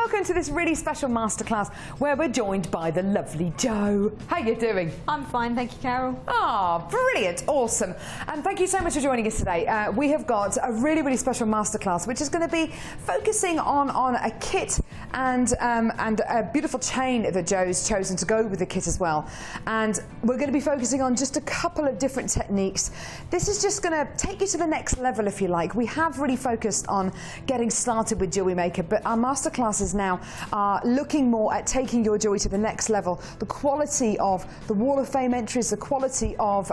welcome to this really special masterclass where we're joined by the lovely Jo. How you doing? I'm fine, thank you, Carol. Ah, brilliant, awesome. And thank you so much for joining us today. We have got a really special masterclass which is going to be focusing on a kit and a beautiful chain that Jo's chosen to go with the kit as well. And we're going to be focusing on just a couple of different techniques. This is just going to take you to the next level, if you like. We have really focused on getting started with JewelleryMaker, but our masterclasses now are looking more at taking your jewellery to the next level. The quality of the Wall of Fame entries, the quality of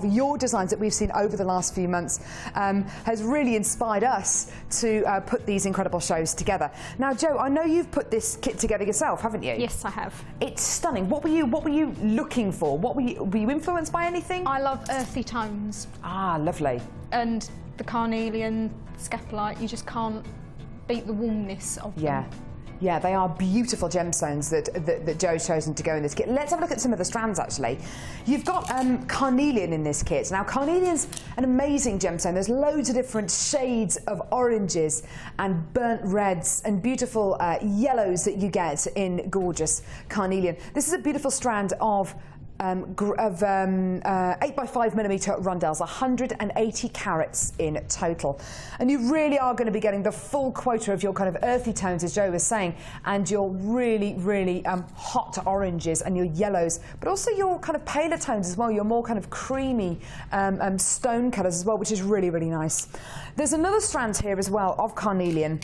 your designs that we've seen over the last few months has really inspired us to put these incredible shows together. Now, Jo, I know you've put this kit together yourself, haven't you? Yes, I have. It's stunning. What were you looking for? Were you influenced by anything? I love earthy tones. Ah, lovely. And the carnelian, scapolite, you just can't beat the warmness of them. Yeah, they are beautiful gemstones that Jo's chosen to go in this kit. Let's have a look at some of the strands, actually. You've got carnelian in this kit. Now, carnelian's an amazing gemstone. There's loads of different shades of oranges and burnt reds and beautiful yellows that you get in gorgeous carnelian. This is a beautiful strand of 8x5mm rondelles, 180 carats in total. And you really are going to be getting the full quota of your kind of earthy tones, as Jo was saying, and your really hot oranges and your yellows, but also your kind of paler tones as well, your more kind of creamy stone colours as well, which is really nice. There's another strand here as well of carnelian.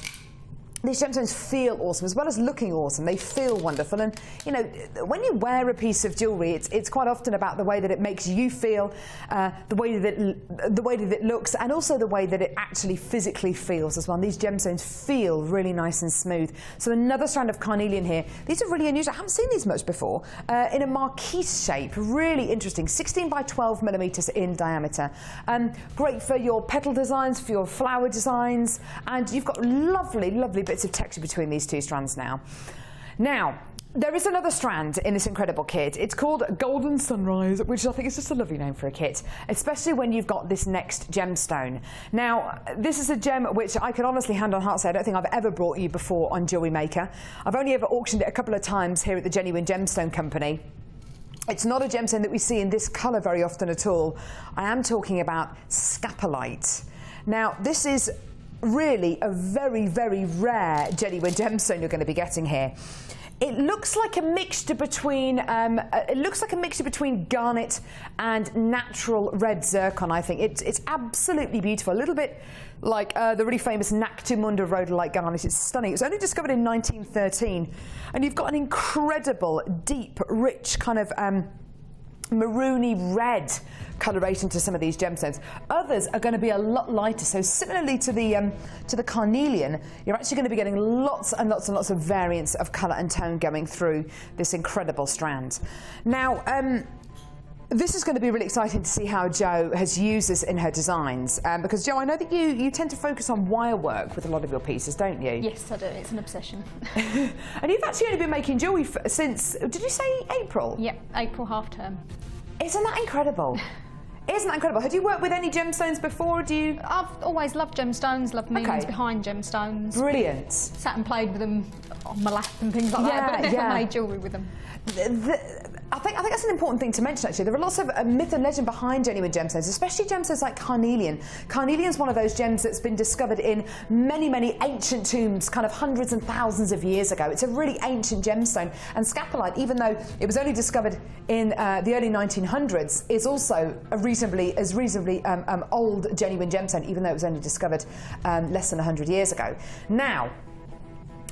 These gemstones feel awesome, as well as looking awesome. They feel wonderful, and you know, when you wear a piece of jewellery, it's quite often about the way that it makes you feel, the way that it looks, and also the way that it actually physically feels as well. And these gemstones feel really nice and smooth. So another strand of carnelian here. These are really unusual. I haven't seen these much before. In a marquise shape, really interesting. 16x12mm in diameter. Great for your petal designs, for your flower designs, and you've got lovely bits of texture between these two strands now. Now, there is another strand in this incredible kit. It's called Golden Sunrise, which I think is just a lovely name for a kit, especially when you've got this next gemstone. Now, this is a gem which I can honestly hand on heart say I don't think I've ever brought you before on JewelleryMaker. I've only ever auctioned it a couple of times here at the Genuine Gemstone Company. It's not a gemstone that we see in this colour very often at all. I am talking about scapolite. Now, this is really a very rare genuine gemstone you're going to be getting here. It looks like a mixture between garnet and natural red zircon. I think it's absolutely beautiful. A little bit like the really famous Nactimunda rhodolite garnet. It's stunning. It was only discovered in 1913, and you've got an incredible, deep, rich kind of maroony red coloration to some of these gemstones. Others are going to be a lot lighter. So similarly to the carnelian, you're actually going to be getting lots and lots of variants of colour and tone going through this incredible strand. Now, this is going to be really exciting to see how Jo has used this in her designs, because Jo, I know that you tend to focus on wire work with a lot of your pieces, don't you? Yes, I do. It's an obsession. And you've actually only been making jewellery since, did you say April? Yep, April half term. Isn't that incredible? Isn't that incredible? Had you worked with any gemstones before? I've always loved gemstones, loved meanings behind gemstones. Brilliant. Sat and played with them on my lap and things like that, but never made jewellery with them. I think that's an important thing to mention, actually. There are lots of myth and legend behind genuine gemstones, especially gemstones like carnelian. Carnelian's one of those gems that's been discovered in many ancient tombs, kind of hundreds and thousands of years ago. It's a really ancient gemstone. And scapolite, even though it was only discovered in the early 1900s, is also a reasonably old genuine gemstone, even though it was only discovered less than 100 years ago. Now,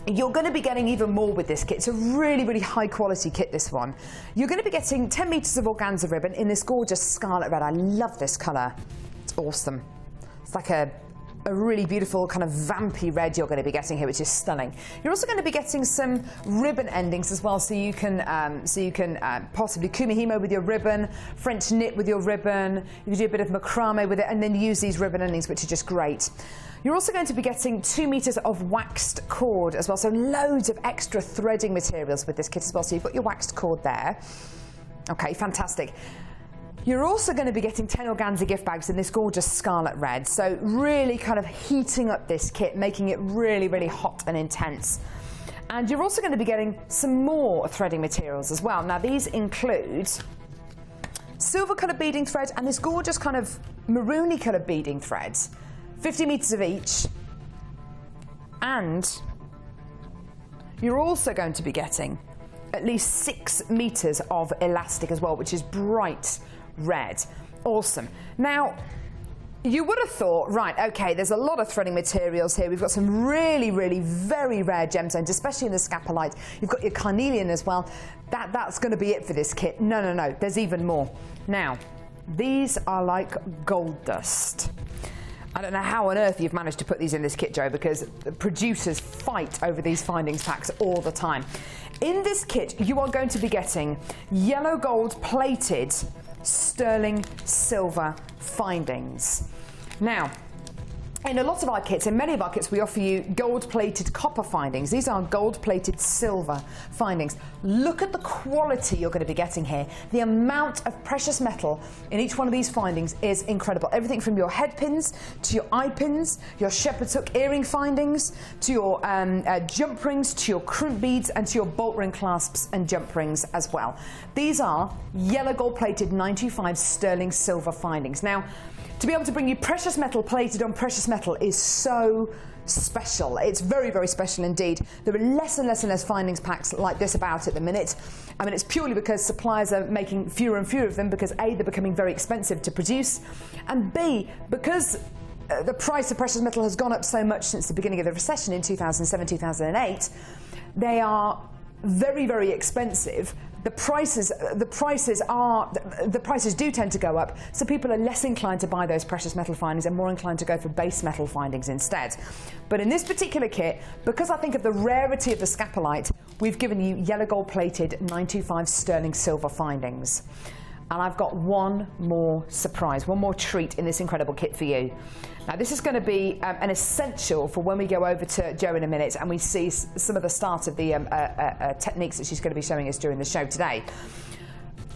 you're going to be getting even more with this kit. It's a really high quality kit, this one. You're going to be getting 10 metres of organza ribbon in this gorgeous scarlet red. I love this colour. It's awesome. It's like a really beautiful kind of vampy red you're going to be getting here, which is stunning. You're also going to be getting some ribbon endings as well, so you can possibly kumihimo with your ribbon, French knit with your ribbon. You can do a bit of macrame with it, and then use these ribbon endings, which are just great. You're also going to be getting 2 metres of waxed cord as well, so loads of extra threading materials with this kit as well. So you've got your waxed cord there. Okay, fantastic. You're also going to be getting 10 organza gift bags in this gorgeous scarlet red. So really kind of heating up this kit, making it really hot and intense. And you're also going to be getting some more threading materials as well. Now these include silver coloured beading thread and this gorgeous kind of maroony coloured beading threads, 50 metres of each. And you're also going to be getting at least 6 metres of elastic as well, which is bright red. Awesome. Now, you would have thought, right, okay, there's a lot of threading materials here. We've got some really, really very rare gemstones, especially in the scapolite. You've got your carnelian as well. That's going to be it for this kit. No, no, no, there's even more. Now, these are like gold dust. I don't know how on earth you've managed to put these in this kit, Joe, because the producers fight over these findings packs all the time. In this kit, you are going to be getting yellow gold plated sterling silver findings. Now, in a lot of our kits, in many of our kits, we offer you gold-plated copper findings. These are gold-plated silver findings. Look at the quality you're going to be getting here. The amount of precious metal in each one of these findings is incredible. Everything from your head pins to your eye pins, your shepherd's hook earring findings, to your jump rings, to your crimp beads, and to your bolt ring clasps and jump rings as well. These are yellow gold-plated 925 sterling silver findings. Now, to be able to bring you precious metal plated on precious metal is so special. It's very, very special indeed. There are less and less and less findings packs like this about at the minute. I mean, it's purely because suppliers are making fewer and fewer of them because A, they're becoming very expensive to produce, and B, because the price of precious metal has gone up so much since the beginning of the recession in 2007, 2008, they are very, very expensive. The prices do tend to go up, so people are less inclined to buy those precious metal findings and more inclined to go for base metal findings instead. But in this particular kit, because I think of the rarity of the scapolite, we've given you yellow gold plated 925 sterling silver findings. And I've got one more surprise, one more treat in this incredible kit for you. Now, this is going to be an essential for when we go over to Jo in a minute and we see some of the start of the techniques that she's going to be showing us during the show today.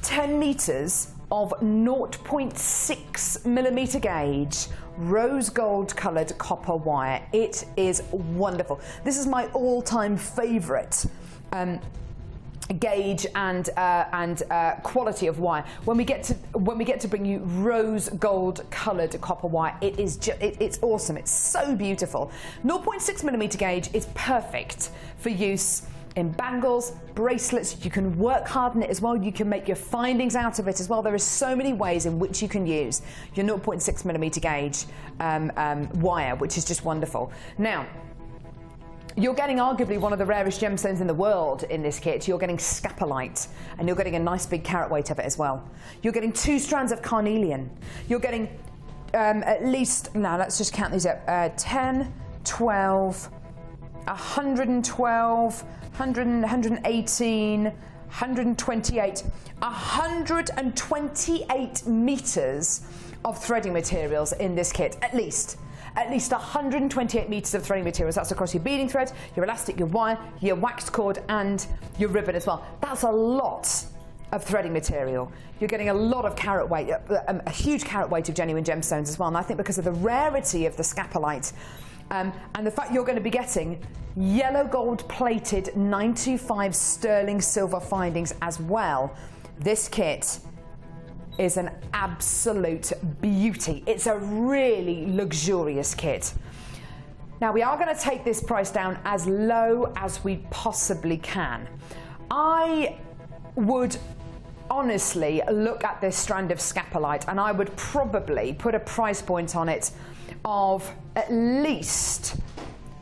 10 metres of 0.6 millimetre gauge rose gold coloured copper wire. It is wonderful. This is my all-time favourite gauge and quality of wire. When we get to bring you rose gold coloured copper wire, it's awesome. It's so beautiful. 0.6 millimetre gauge is perfect for use in bangles, bracelets. You can work harden it as well. You can make your findings out of it as well. There are so many ways in which you can use your 0.6 millimetre gauge wire, which is just wonderful. Now, you're getting arguably one of the rarest gemstones in the world in this kit. You're getting scapolite, and you're getting a nice big carat weight of it as well. You're getting 2 strands of carnelian. You're getting at least, now let's just count these up, 10, 12, 112, 118, 128, 128 metres of threading materials in this kit, at least 128 metres of threading materials. That's across your beading thread, your elastic, your wire, your waxed cord, and your ribbon as well. That's a lot of threading material. You're getting a lot of carat weight, a huge carat weight of genuine gemstones as well. And I think because of the rarity of the scapolite and the fact you're going to be getting yellow gold plated 925 sterling silver findings as well, this kit is an absolute beauty. It's a really luxurious kit. Now, we are going to take this price down as low as we possibly can. I would honestly look at this strand of scapolite and I would probably put a price point on it of at least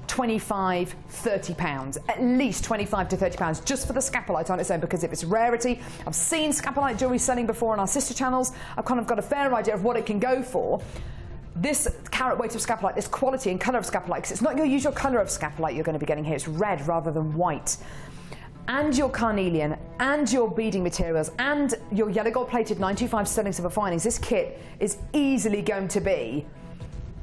25, 30 pounds, at least 25 to 30 pounds just for the scapolite on its own, because of its rarity. I've seen scapolite jewellery selling before on our sister channels. I've kind of got a fair idea of what it can go for. This carat weight of scapolite, this quality and colour of scapolite, because it's not your usual colour of scapolite you're going to be getting here, it's red rather than white. And your carnelian, and your beading materials, and your yellow gold plated 925 sterling silver findings, this kit is easily going to be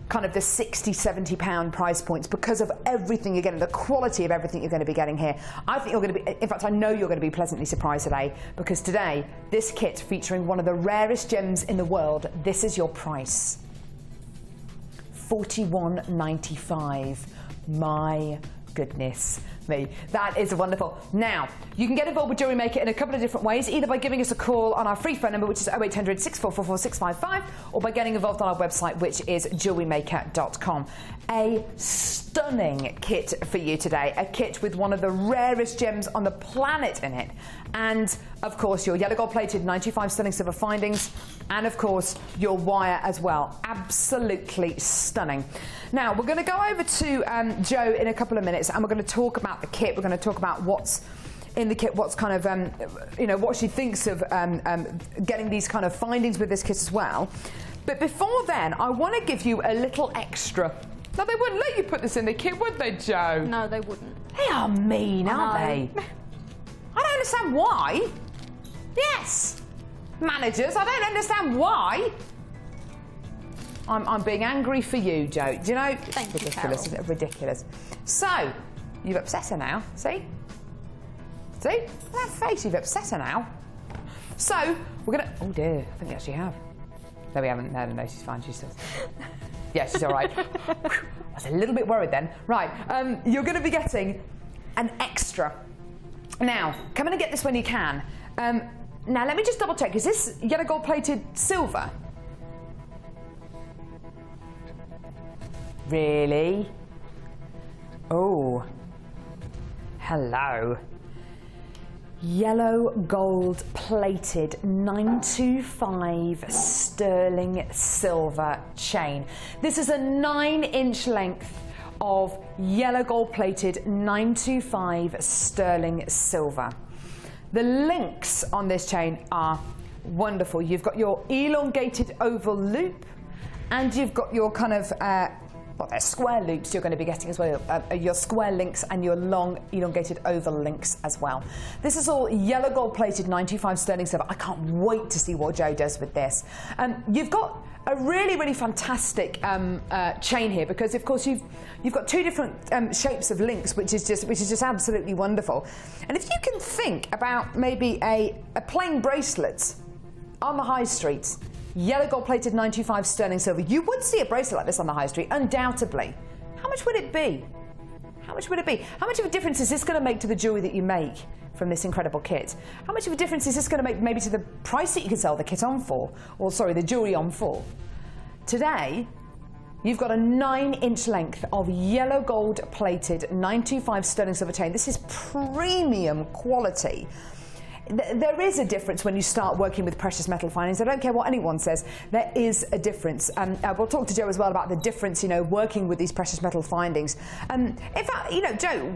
kind of the 60, 70 pound price points because of everything you're getting, the quality of everything you're going to be getting here. I think you're going to be, in fact, I know you're going to be pleasantly surprised today, because today, this kit featuring one of the rarest gems in the world, this is your price. £41.95. My Goodness me, that is wonderful. Now, you can get involved with JewelleryMaker in a couple of different ways, either by giving us a call on our free phone number, which is 0800 6444 655, or by getting involved on our website, which is JewelleryMaker.com. A stunning kit for you today, a kit with one of the rarest gems on the planet in it, and of course your yellow gold plated 925 sterling silver findings, and of course your wire as well. Absolutely stunning. Now we're going to go over to Jo in a couple of minutes, and we're going to talk about the kit. We're going to talk about what's in the kit, what's kind of you know, what she thinks of getting these kind of findings with this kit as well. But before then, I want to give you a little extra. Now, they wouldn't let you put this in the kit, would they, Jo? No, they wouldn't. They are mean, aren't they? I don't understand why. Yes. Managers, I don't understand why. I'm being angry for you, Jo. Do you know? Thank you, ridiculous, isn't it? Ridiculous. So, you've upset her now. See? See? That face, you've upset her now. So, we're going to... Oh, dear. I think we actually have. No, we haven't. No, she's fine. She's still... Yeah, she's all right. I was a little bit worried then. Right, you're going to be getting an extra. Now, come in and get this when you can. Now, let me just double check. Is this yellow gold plated silver? Really? Oh. Hello. Yellow gold plated 925 sterling silver chain. This is a 9-inch length of yellow gold plated 925 sterling silver. The links on this chain are wonderful. You've got your elongated oval loop, and you've got your kind of well, they're square loops you're going to be getting as well, your square links and your long elongated oval links as well. This is all yellow gold plated 925 sterling silver. I can't wait to see what Jo does with this. You've got a really fantastic chain here, because of course you've got two different shapes of links, which is just absolutely wonderful. And if you can think about maybe a plain bracelet on the high street, yellow gold plated 925 sterling silver, you would see a bracelet like this on the high street, undoubtedly. How much would it be? How much would it be? How much of a difference is this going to make to the jewellery that you make from this incredible kit? How much of a difference is this going to make maybe to the price that you can sell the kit on for, or sorry, the jewellery on for? Today, you've got a 9-inch length of yellow gold plated 925 sterling silver chain. This is premium quality. There is a difference when you start working with precious metal findings. I don't care what anyone says, there is a difference. We'll talk to Jo as well about the difference, you know, working with these precious metal findings. In fact, you know, Jo,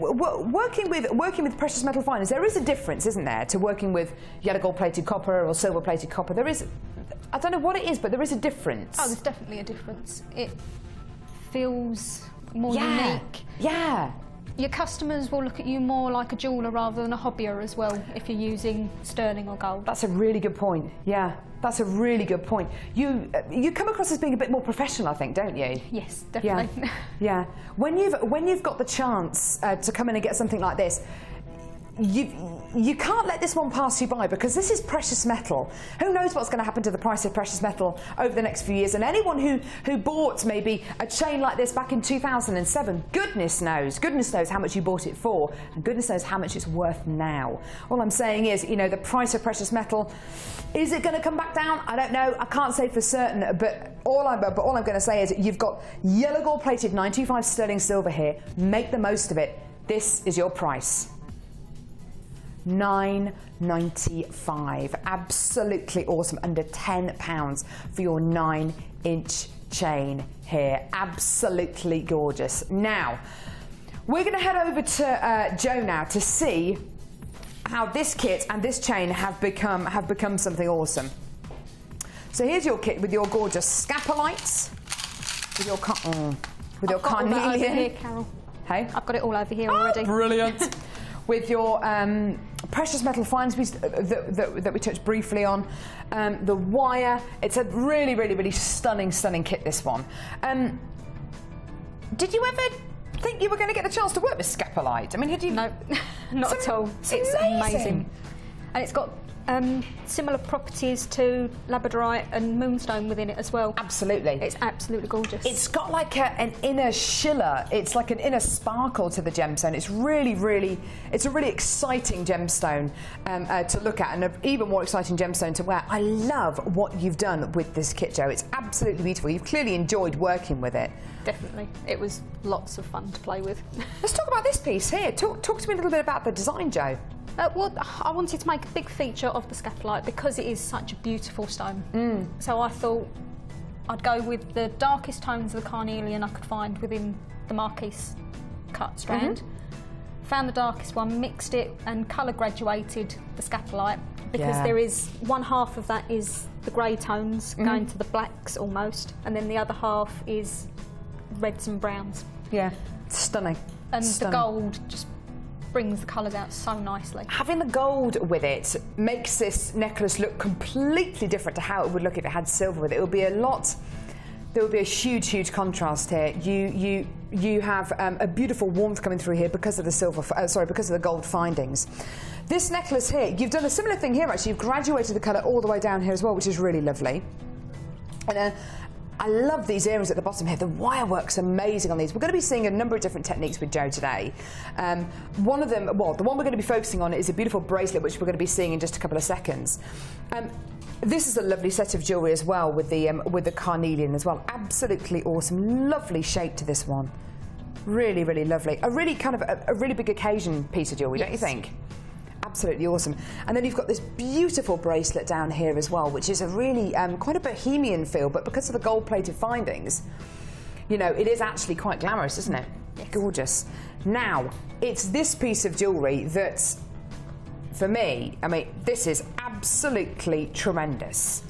working with precious metal findings, there is a difference, isn't there, to working with yellow gold plated copper or silver plated copper. There is, I don't know what it is, but there is a difference. Oh, there's definitely a difference. It feels more unique. Yeah. Your customers will look at you more like a jeweller rather than a hobbyer as well, if you're using sterling or gold. That's a really good point. Yeah, that's a really good point. You come across as being a bit more professional, I think, don't you? Yes, definitely. Yeah. When you've got the chance to come in and get something like this, you can't let this one pass you by, because this is precious metal. Who knows what's going to happen to the price of precious metal over the next few years? And anyone who bought maybe a chain like this back in 2007, goodness knows how much you bought it for, and goodness knows how much it's worth now. All I'm saying is, you know, the price of precious metal, is it going to come back down? I don't know. I can't say for certain, but all I'm going to say is you've got yellow gold plated 925 sterling silver here. Make the most of it. This is your price. $9.95. Absolutely awesome. Under £10 for your 9-inch chain here. Absolutely gorgeous. Now, we're going to head over to Jo now to see how this kit and this chain have become something awesome. So here's your kit with your gorgeous scapalites, with your carnelian. Over here, Carol. Hey, I've got it all over here already. Brilliant. With your precious metal finds that we touched briefly on, the wire. It's a really stunning kit, this one. Did you ever think you were going to get a chance to work with scapalite? I mean, had you? No, not at all. It's amazing. And it's got similar properties to labradorite and moonstone within it as well. Absolutely. It's absolutely gorgeous. It's got like an inner shiller. It's like an inner sparkle to the gemstone. It's really, it's a really exciting gemstone to look at, and an even more exciting gemstone to wear. I love what you've done with this kit, Jo. It's absolutely beautiful. You've clearly enjoyed working with it. Definitely. It was lots of fun to play with. Let's talk about this piece here. Talk to me a little bit about the design, Jo. Well, I wanted to make a big feature of the scapolite because it is such a beautiful stone. So I thought I'd go with the darkest tones of the carnelian I could find within the Marquise cut strand. Found the darkest one, mixed it and colour graduated the scapolite because there is one half of that is the grey tones going to the blacks almost, and then the other half is reds and browns. Yeah, stunning. And the gold just brings the colours out so nicely. Having the gold with it makes this necklace look completely different to how it would look if it had silver with it. It would be there would be a huge contrast here. You have a beautiful warmth coming through here because of the because of the gold findings. This necklace here, you've done a similar thing here actually. You've graduated the colour all the way down here as well, which is really lovely. And I love these earrings at the bottom here. The wire work's amazing on these. We're going to be seeing a number of different techniques with Jo today. One of them, well, the one we're going to be focusing on is a beautiful bracelet, which we're going to be seeing in just a couple of seconds. This is a lovely set of jewellery as well with the carnelian as well. Absolutely awesome. Lovely shape to this one. Really lovely. A really kind of a really big occasion piece of jewellery, don't you think? Absolutely awesome. And then you've got this beautiful bracelet down here as well, which is a really quite a bohemian feel, but because of the gold-plated findings, you know, it is actually quite glamorous, isn't it? Yes. Gorgeous. Now, it's this piece of jewellery that, for me, I mean, this is absolutely tremendous.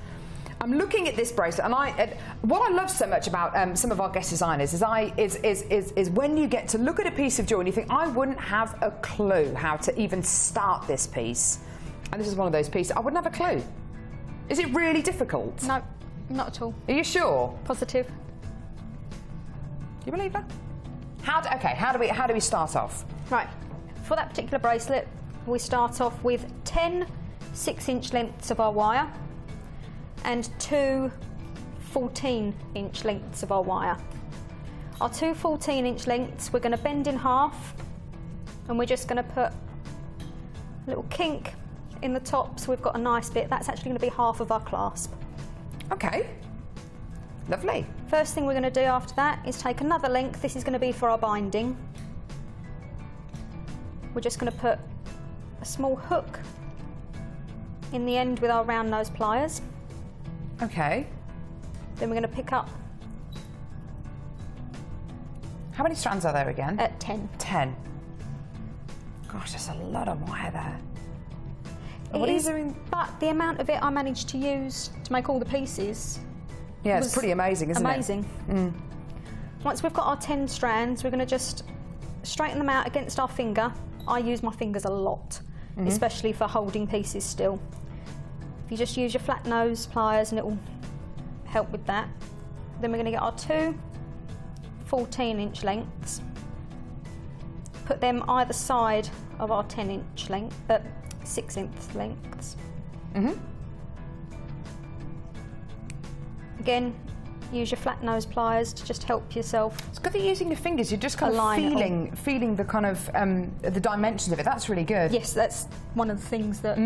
I'm looking at this bracelet, and what I love so much about some of our guest designers is when you get to look at a piece of jewellery and you think, I wouldn't have a clue how to even start this piece. And this is one of those pieces. I wouldn't have a clue. Is it really difficult? No, not at all. Are you sure? Positive. You believe that? How do we start off? Right. For that particular bracelet, we start off with 10 6-inch lengths of our wire and 2 14-inch lengths of our wire. Our 2 14-inch lengths we're going to bend in half, and we're just going to put a little kink in the top so we've got a nice bit. That's actually going to be half of our clasp. Okay, lovely. First thing we're going to do after that is take another length. This is going to be for our binding. We're just going to put a small hook in the end with our round nose pliers. Okay. Then we're going to pick up. How many strands are there again? 10. 10. Gosh, there's a lot of wire there. It is, but the amount of it I managed to use to make all the pieces. Yeah, it's pretty amazing, isn't it? Amazing. Once we've got our 10 strands, we're going to just straighten them out against our finger. I use my fingers a lot, especially for holding pieces still. You just use your flat nose pliers and it will help with that. Then we're going to get our 2 14-inch lengths, put them either side of our 10-inch length, 6-inch lengths. Again, use your flat nose pliers to just help yourself. It's good that you're using your fingers. You're just kind of feeling the kind of the dimensions of it. That's really good. Yes, that's one of the things that.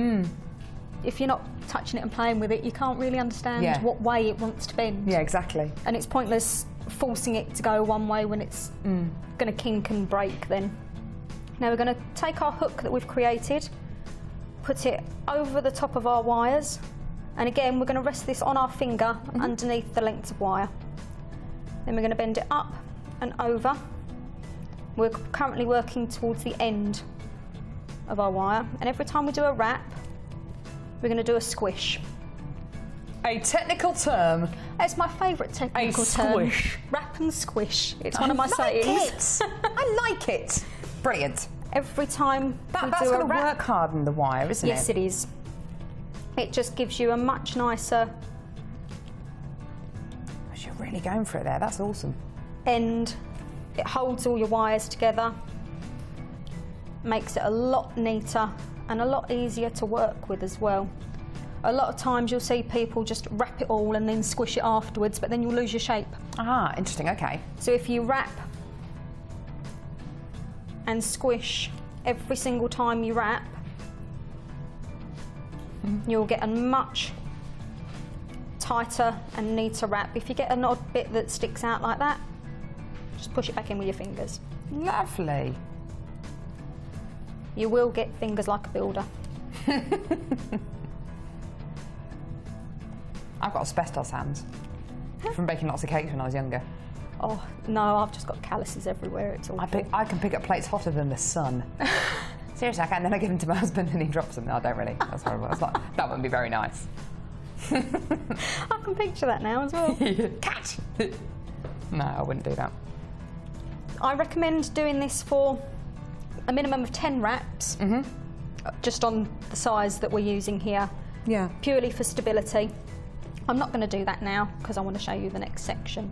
If you're not touching it and playing with it, you can't really understand what way it wants to bend. Yeah, exactly. And it's pointless forcing it to go one way when it's going to kink and break then. Now we're going to take our hook that we've created, put it over the top of our wires, and again we're going to rest this on our finger underneath the lengths of wire. Then we're going to bend it up and over. We're currently working towards the end of our wire, and every time we do a wrap, we're going to do a squish. A technical term. It's my favourite technical term. A squish. Wrap and squish. It's one of my sayings. I like it. Brilliant. Every time that's going to work harden the wire, isn't it? Yes, it is. It just gives you a much nicer. You're really going for it there. That's awesome. End. It holds all your wires together. Makes it a lot neater and a lot easier to work with as well. A lot of times you'll see people just wrap it all and then squish it afterwards, but then you'll lose your shape. Ah, interesting, okay. So if you wrap and squish every single time you wrap, you'll get a much tighter and neater wrap. If you get an odd bit that sticks out like that, just push it back in with your fingers. Lovely. You will get fingers like a builder. I've got asbestos hands from baking lots of cakes when I was younger. Oh, no, I've just got calluses everywhere. It's awful. I can pick up plates hotter than the sun. Seriously, I can. Then I give them to my husband and he drops them. No, I don't really. That's horrible. That wouldn't be very nice. I can picture that now as well. Catch! No, I wouldn't do that. I recommend doing this for a minimum of 10 wraps, just on the size that we're using here, purely for stability. I'm not going to do that now because I want to show you the next section.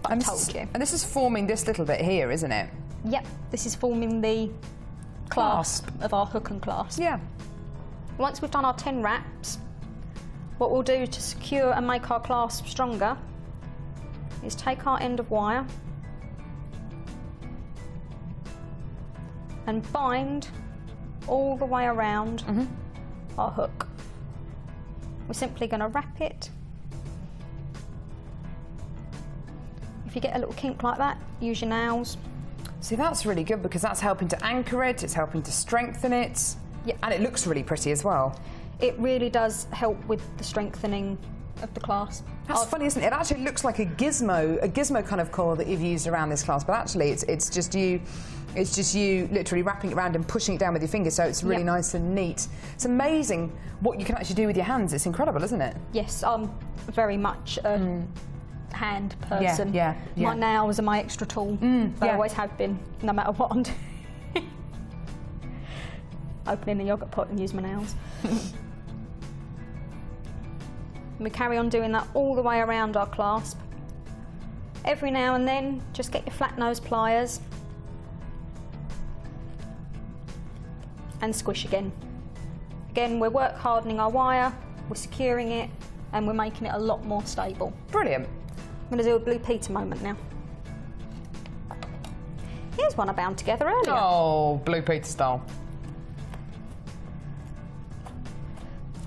But I told you. And this is forming this little bit here, isn't it? Yep, this is forming the clasp of our hook and clasp. Yeah. Once we've done our 10 wraps, what we'll do to secure and make our clasp stronger is take our end of wire and bind all the way around our hook. We're simply going to wrap it. If you get a little kink like that, use your nails. See, that's really good because that's helping to anchor it, it's helping to strengthen it, and it looks really pretty as well. It really does help with the strengthening of the clasp. That's funny, isn't it? It actually looks like a gizmo kind of coil that you've used around this clasp, but actually it's just you literally wrapping it around and pushing it down with your fingers, so it's really nice and neat. It's amazing what you can actually do with your hands. It's incredible, isn't it? Yes, I'm very much a hand person. Yeah. My nails are my extra tool. They always have been, no matter what I'm doing. Opening a yogurt pot and use my nails. And we carry on doing that all the way around our clasp. Every now and then, just get your flat nose pliers and squish again. Again, we're work hardening our wire, we're securing it, and we're making it a lot more stable. Brilliant. I'm going to do a Blue Peter moment now. Here's one I bound together earlier. Oh, Blue Peter style.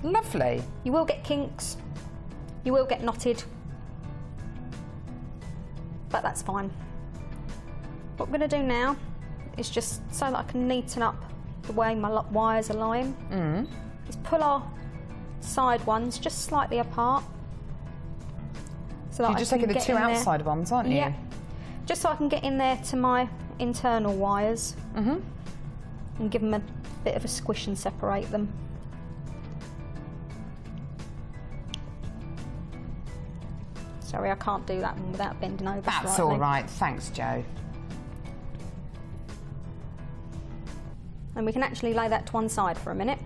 Lovely. You will get kinks, you will get knotted, but that's fine. What we're going to do now is just so that I can neaten up the way my wires are lying, is pull our side ones just slightly apart. So that You're just taking the two outside ones, aren't you? Yeah, just so I can get in there to my internal wires and give them a bit of a squish and separate them. Sorry, I can't do that one without bending over slightly. That's all right. Thanks, Jo. And we can actually lay that to one side for a minute.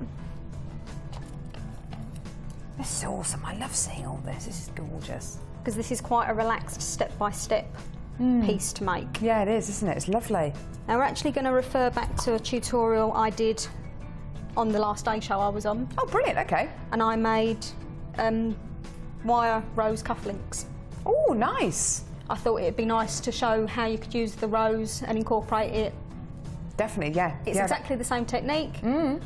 This is awesome. I love seeing all this. This is gorgeous. Because this is quite a relaxed step-by-step piece to make. Yeah, it is, isn't it? It's lovely. Now we're actually going to refer back to a tutorial I did on the last day show I was on. Oh, brilliant. Okay. And I made wire rose cufflinks. Oh, nice. I thought it'd be nice to show how you could use the rose and incorporate it. Definitely, yeah. It's exactly the same technique,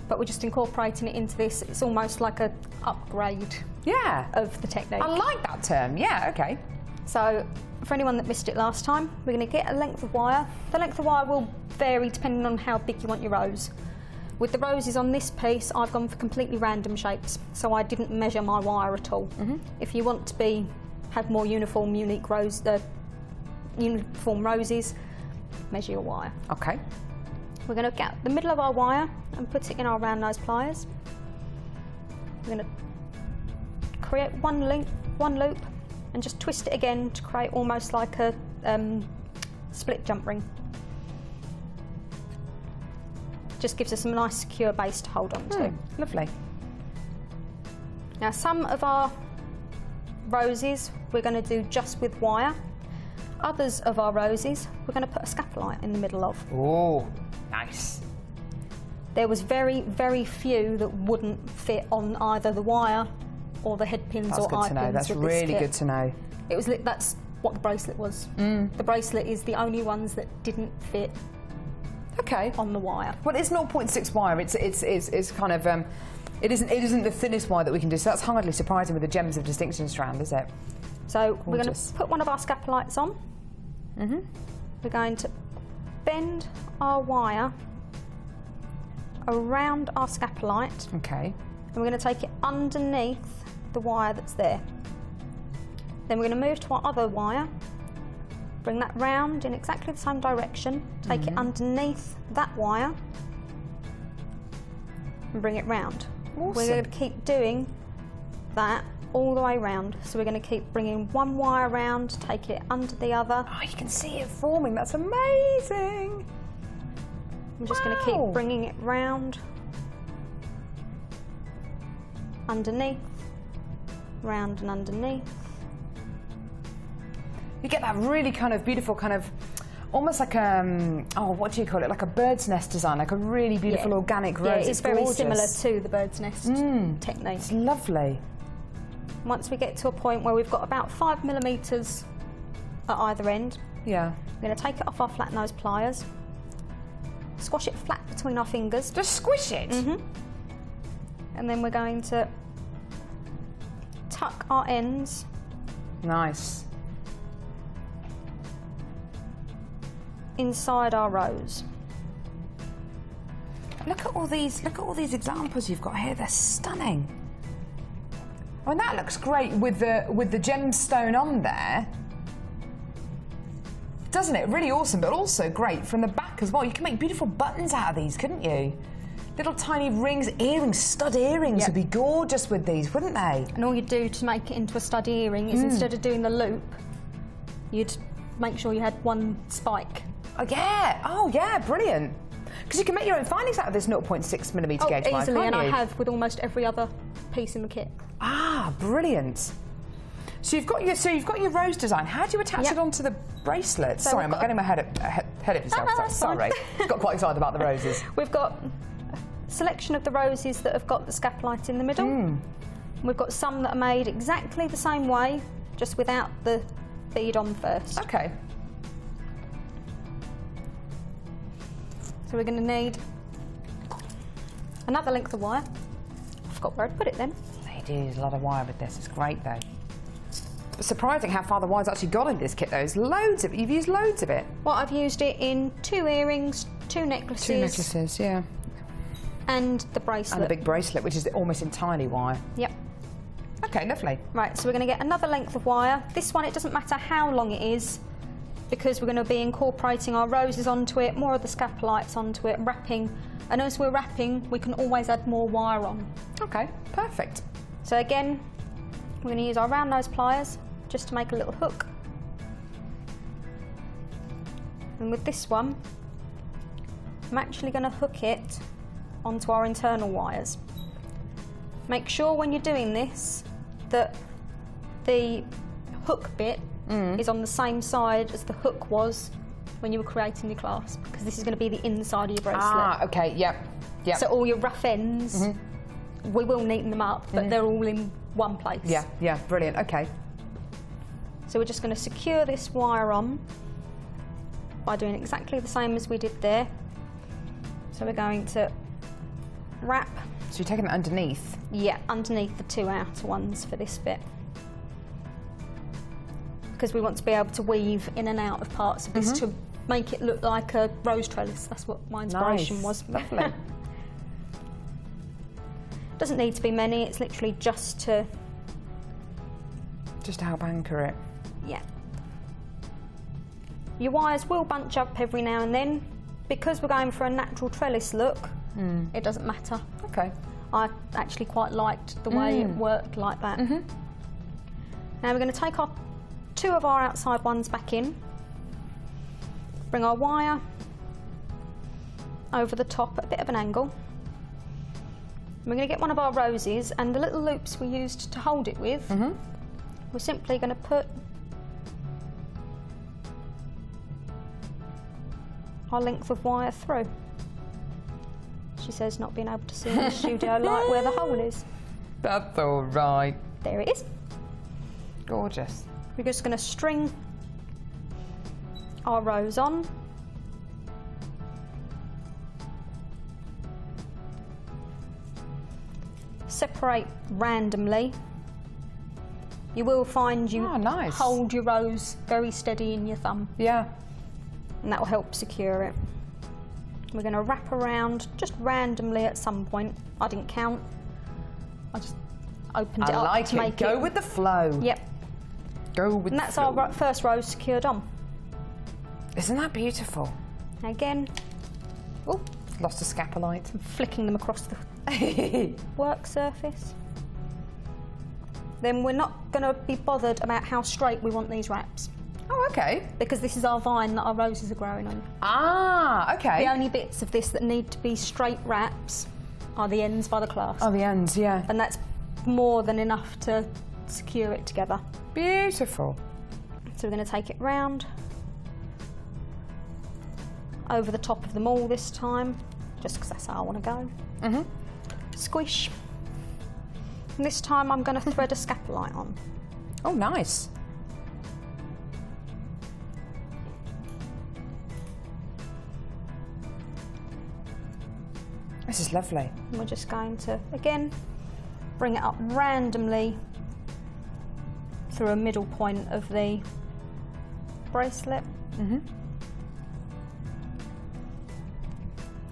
but we're just incorporating it into this. It's almost like an upgrade of the technique. I like that term. Yeah, okay. So, for anyone that missed it last time, we're going to get a length of wire. The length of wire will vary depending on how big you want your rose. With the roses on this piece, I've gone for completely random shapes, so I didn't measure my wire at all. If you want to have more uniform, unique uniform roses, measure your wire. Okay. We're going to get the middle of our wire and put it in our round nose pliers. We're going to create one loop and just twist it again to create almost like a split jump ring. Just gives us a nice secure base to hold on to. Lovely. Now some of our roses we're going to do just with wire. Others of our roses we're going to put a scapolite in the middle of. Oh, nice. There was very, very few that wouldn't fit on either the wire or the head pins or eye pins. That's good to know. That's really good to know. It was that's what the bracelet was. The bracelet is the only ones that didn't fit. Okay. On the wire. Well, it's 0.6 wire. It's kind of it isn't the thinnest wire that we can do. So that's hardly surprising with the Gems of Distinction strand, is it? So we're going to put one of our scapulites on. We're going to bend our wire around our scapulite. Okay. And we're going to take it underneath the wire that's there. Then we're going to move to our other wire, bring that round in exactly the same direction, take it underneath that wire and bring it round. Awesome. We're going to keep doing that all the way round. So we're going to keep bringing one wire round, take it under the other. Oh, you can see it forming. That's amazing. I'm just going to keep bringing it round, underneath, round and underneath. You get that really kind of beautiful kind of, almost like what do you call it? Like a bird's nest design, like a really beautiful organic rose. Yeah, it's very similar to the bird's nest technique. It's lovely. Once we get to a point where we've got about 5 millimetres at either end, yeah, we're going to take it off our flat nose pliers, squash it flat between our fingers. Just squish it? And then we're going to tuck our ends. Nice. Inside our rose. Look at all these examples you've got here. They're stunning. I mean, that looks great with the gemstone on there, doesn't it? Really awesome, but also great from the back as well. You can make beautiful buttons out of these, couldn't you? Little tiny rings, earrings, stud earrings would be gorgeous with these, wouldn't they? And all you'd do to make it into a stud earring is instead of doing the loop, you'd make sure you had one spike. Oh yeah, brilliant. Because you can make your own findings out of this 0.6mm gauge wire, can't easily, and you? I have with almost every other piece in the kit. Ah, brilliant. So you've got your rose design. How do you attach it onto the bracelet? So sorry, I'm getting my head of yourself. No, that's sorry. Got quite excited about the roses. We've got a selection of the roses that have got the scapulite in the middle. We've got some that are made exactly the same way, just without the bead on first. Okay. So we're going to need another length of wire. I forgot where I'd put it then. They use a lot of wire with this. It's great though. It's surprising how far the wire's actually got in this kit though. There's loads of it. You've used loads of it. Well, I've used it in 2 earrings, 2 necklaces. 2 necklaces, yeah. And the bracelet. And a big bracelet, which is almost entirely wire. Yep. Okay, lovely. Right, so we're going to get another length of wire. This one, it doesn't matter how long it is, because we're going to be incorporating our roses onto it, more of the scapulites onto it, wrapping. And as we're wrapping, we can always add more wire on. Okay, perfect. So again, we're going to use our round nose pliers just to make a little hook. And with this one, I'm actually going to hook it onto our internal wires. Make sure when you're doing this that the hook bit is on the same side as the hook was when you were creating your clasp, because this is going to be the inside of your bracelet. Ah, okay, yep. So all your rough ends, we will neaten them up, but they're all in one place. Yeah, brilliant, okay. So we're just going to secure this wire on by doing exactly the same as we did there. So we're going to wrap. So you're taking it underneath? Yeah, underneath the 2 outer ones for this bit. Because we want to be able to weave in and out of parts of this to make it look like a rose trellis. That's what my inspiration was. Lovely. Doesn't need to be many, it's literally just to help anchor it. Yeah. Your wires will bunch up every now and then. Because we're going for a natural trellis look, it doesn't matter. Okay. I actually quite liked the way it worked like that. Now we're going to take our 2 of our outside ones back in, bring our wire over the top at a bit of an angle. We're going to get one of our roses, and the little loops we used to hold it with, we're simply going to put our length of wire through. She says not being able to see in the studio light where the hole is. That's all right. There it is. Gorgeous. We're just going to string our rows on. Separate randomly. You will find you hold your rows very steady in your thumb. Yeah. And that will help secure it. We're going to wrap around just randomly at some point. I didn't count. I just opened it up to make it. Go with the flow. Yep. Go with the flow. And that's our first row secured on. Isn't that beautiful? Again. Oh, lost a scapolite. I'm flicking them across the work surface. Then we're not going to be bothered about how straight we want these wraps. Oh, okay. Because this is our vine that our roses are growing on. Ah, okay. The only bits of this that need to be straight wraps are the ends by the clasp. Oh, the ends, yeah. And that's more than enough to secure it together. Beautiful. So we're going to take it round. Over the top of them all this time, just because that's how I want to go. Mm-hmm. Squish. And this time I'm going to thread a scapolite on. Oh, nice. This is lovely. And we're just going to, again, bring it up randomly through a middle point of the bracelet. Mm-hmm.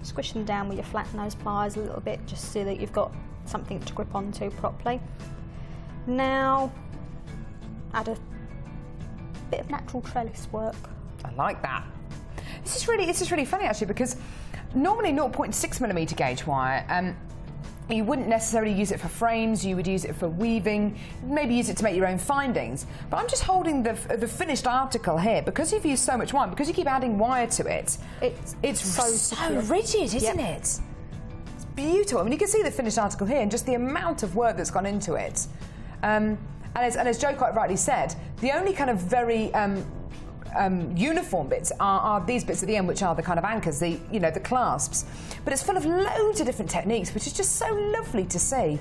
Squish them down with your flat nose pliers a little bit, just so that you've got something to grip onto properly. Now, add a bit of natural trellis work. I like that. This is really funny actually, because normally 0.6mm gauge wire, you wouldn't necessarily use it for frames, you would use it for weaving, maybe use it to make your own findings. But I'm just holding the finished article here, because you've used so much wire, because you keep adding wire to it. It's so rigid, isn't it? It's beautiful. I mean, you can see the finished article here and just the amount of work that's gone into it. And as Jo quite rightly said, the only kind of very uniform bits are these bits at the end, which are the kind of anchors, the clasps. But it's full of loads of different techniques, which is just so lovely to see.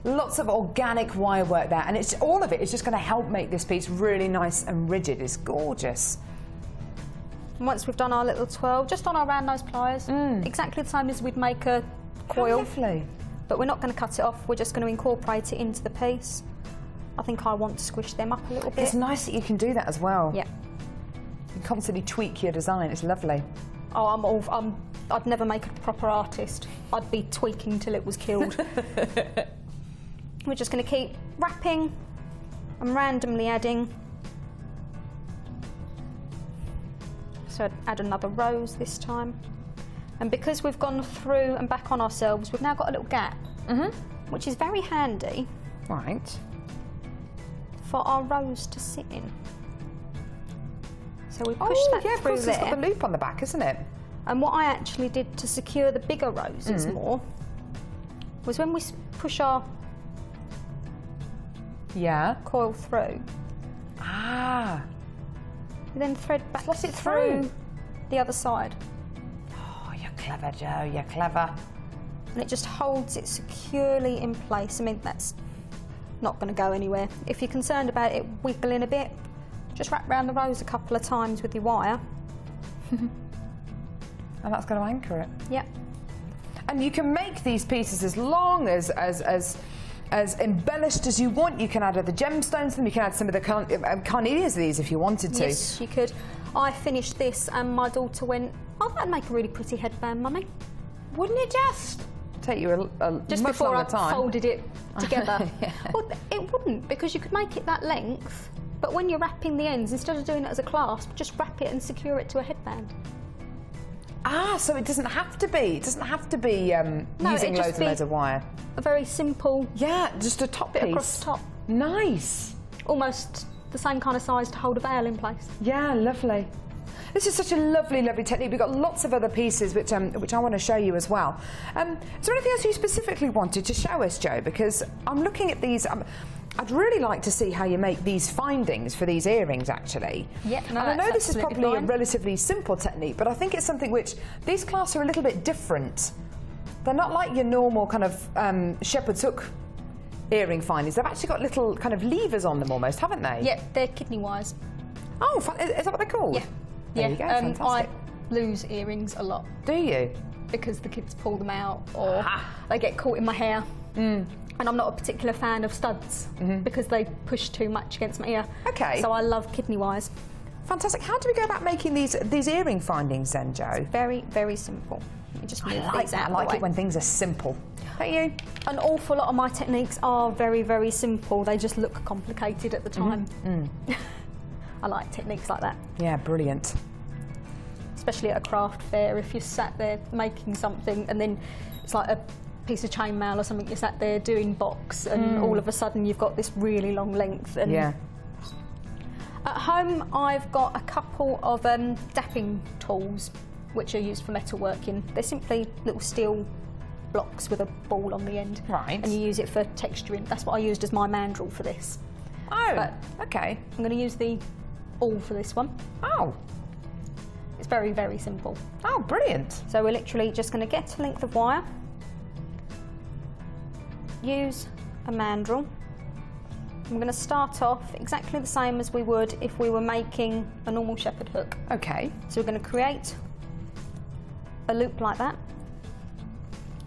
Lots of organic wire work there, and all of it is just going to help make this piece really nice and rigid. It's gorgeous. And once we've done our little twirl, just on our round nose pliers, exactly the same as we'd make a coil. How lovely. But we're not going to cut it off, we're just going to incorporate it into the piece. I think I want to squish them up a little bit. It's nice that you can do that as well. Yeah. You constantly tweak your design, it's lovely. Oh, I'd never make a proper artist. I'd be tweaking till it was killed. We're just going to keep wrapping and randomly adding. So I'd add another rose this time. And because we've gone through and back on ourselves, we've now got a little gap, which is very handy. Right. For our rose to sit in. So we push that of through course, there. It's got the loop on the back, isn't it? And what I actually did to secure the bigger roses more was when we push our coil through, we then thread back through the other side. Oh, you're clever, Jo, you're clever. And it just holds it securely in place. I mean, that's not going to go anywhere. If you're concerned about it wiggling a bit, just wrap round the rose a couple of times with your wire. And that's going to anchor it. Yep. And you can make these pieces as long as embellished as you want. You can add other gemstones to them. You can add some of the carnelians of these if you wanted to. Yes, you could. I finished this and my daughter went, "Oh, that'd make a really pretty headband, Mummy." Wouldn't it just? Take you a just much before I longer time. folded it together. Yeah. Well, it wouldn't, because you could make it that length, but when you're wrapping the ends, instead of doing it as a clasp, just wrap it and secure it to a headband. So it doesn't have to be. It doesn't have to be using loads and loads of wire. A very simple. Yeah, just a top bit piece across the top. Nice. Almost the same kind of size to hold a veil in place. Yeah, lovely. This is such a lovely, lovely technique. We've got lots of other pieces which I want to show you as well. Is there anything else you specifically wanted to show us, Jo? Because I'm looking at these. I'd really like to see how you make these findings for these earrings, actually. Yeah, no, and I know this is probably fine. a relatively simple technique, but I think it's something which these clasps are a little bit different They're not like your normal kind of shepherd's hook earring findings. They've actually got little kind of levers on them almost, haven't they? Yeah, they're kidney wires. Oh, is that what they're called? Yeah. There you go, fantastic. I lose earrings a lot. Do you? Because the kids pull them out or they get caught in my hair. And I'm not a particular fan of studs because they push too much against my ear. Okay. So I love kidney wires. Fantastic. How do we go about making these earring findings then, Jo? Very, very simple. Let me just move these out I of like the way. it when things are simple. Don't you? An awful lot of my techniques are very, very simple. They just look complicated at the time. I like techniques like that. Yeah, brilliant. Especially at a craft fair, if you're sat there making something and then it's like a piece of chainmail or something, you're sat there doing box and all of a sudden you've got this really long length. And yeah. At home I've got a couple of dapping tools which are used for metalworking. They're simply little steel blocks with a ball on the end. Right. And you use it for texturing. That's what I used as my mandrel for this. Oh, but okay. I'm going to use the awl for this one. Oh. It's very, very simple. Oh, brilliant. So we're literally just going to get a length of wire, use a mandrel. I'm going to start off exactly the same as we would if we were making a normal shepherd hook. Okay. So we're going to create a loop like that.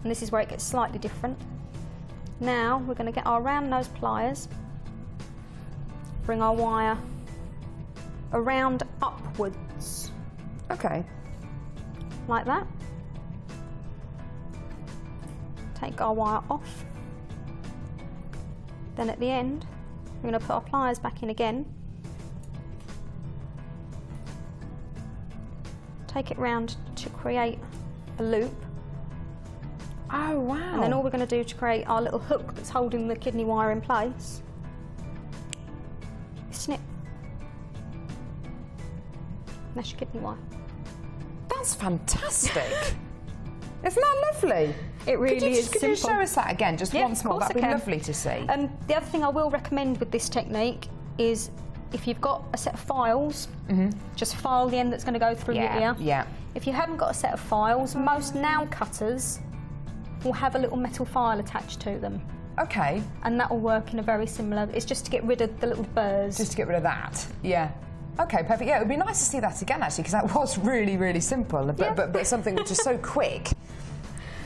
And this is where it gets slightly different. Now we're going to get our round nose pliers, bring our wire around upwards. Okay. Like that. Take our wire off. Then at the end, we're going to put our pliers back in again. Take it round to create a loop. Oh, wow. And then all we're going to do to create our little hook that's holding the kidney wire in place is snip. That's your kidney wire. That's fantastic. Isn't that lovely? It really is Could simple. you show us that again, just Yeah, once more? of course That'd be I can. lovely to see. The other thing I will recommend with this technique is if you've got a set of files, just file the end that's going to go through your ear. Yeah. If you haven't got a set of files, most nail cutters will have a little metal file attached to them. Okay. And that will work in a very similar, it's just to get rid of the little burrs. Just to get rid of that. Yeah. Okay, perfect. Yeah, it would be nice to see that again, actually, because that was really, really simple, but something which is so quick.